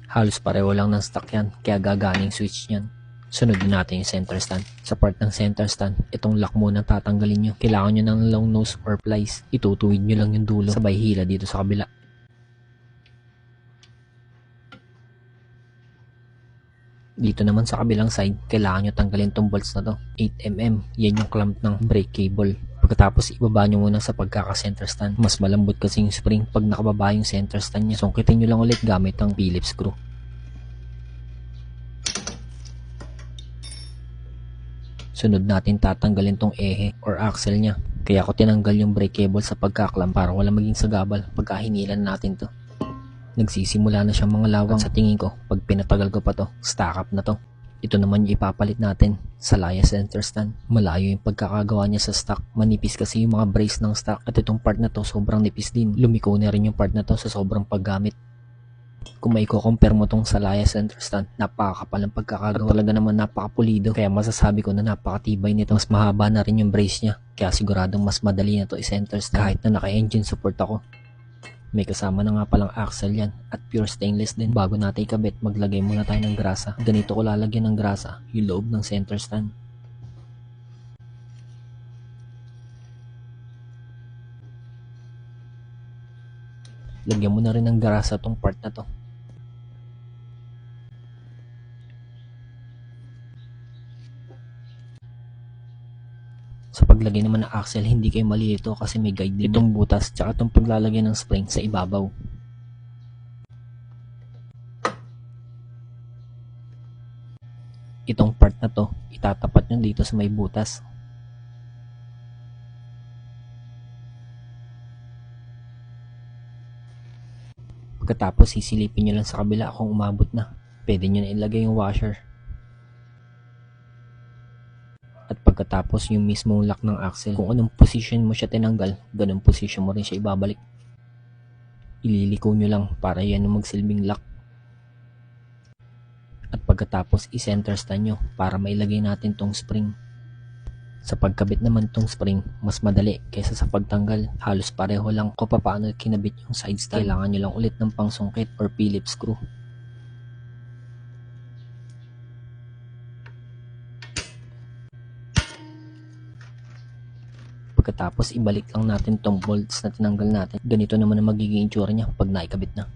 Halos pareho lang ng stock yan, kaya gaganing switch niyan. Sunod din natin yung center stand. Sa part ng center stand, itong lock muna tatanggalin nyo. Kailangan nyo ng long nose or plies. Itutuwid nyo lang yung dulo, sabay hila dito sa kabila. Dito naman sa kabilang side, kailangan nyo tanggalin tong bolts na to. 8mm, yan yung clamp ng brake cable. Pagkatapos ibaba nyo muna sa pagkaka-center stand. Mas malambot kasi yung spring pag nakababa yung center stand nya. Sungkitin nyo lang ulit gamit ang Phillips screw. Sunod natin tatanggalin tong ehe or axle nya. Kaya ako tinanggal yung brake cable sa pagkaklam para wala maging sagabal pagka hinilan natin to. Nagsisimula na siyang mga lawang. At sa tingin ko, pag pinatagal ko pa to, stack up na to. Ito naman yung ipapalit natin sa Laya center stand. Malayo yung pagkakagawa niya sa stock. Manipis kasi yung mga brace ng stock. At itong part na to sobrang nipis din. Lumiko na rin yung part na to sa sobrang paggamit. Kung may compare mo tong sa Laya center stand, napakakapal ang pagkakagawa. At talaga naman napakapulido. Kaya masasabi ko na napakatibay nito. Mas mahaba na rin yung brace niya. Kaya siguradong mas madali na to i-center stand. Kahit na naka-engine support ako. May kasama na nga palang axle yan at pure stainless din. Bago natin ikabit, maglagay muna tayo ng grasa. Ganito ko lalagyan ng grasa, yung loob ng center stand. Lagyan mo na rin ng grasa tong part na to. Sa paglagay naman ng axle, hindi kayo malilito kasi may guide din itong butas tsaka itong paglalagay ng spring sa ibabaw. Itong part na to, itatapat nyo dito sa may butas. Pagkatapos sisilipin nyo lang sa kabila kung umabot na. Pwede nyo na ilagay yung washer. At pagkatapos yung mismong lock ng axle, kung anong position mo siya tinanggal, ganun position mo rin siya ibabalik. Ililiko nyo lang para yan yung magsilbing lock. At pagkatapos i-center stand nyo para mailagay natin tong spring. Sa pagkabit naman tong spring, mas madali kaysa sa pagtanggal. Halos pareho lang kung paano kinabit yung side stand. Kailangan nyo lang ulit ng pangsungkit or Phillips screw. Pagkatapos ibalik lang natin tong bolts na tinanggal natin. Ganito naman ang magiging itsura niya pag naikabit na.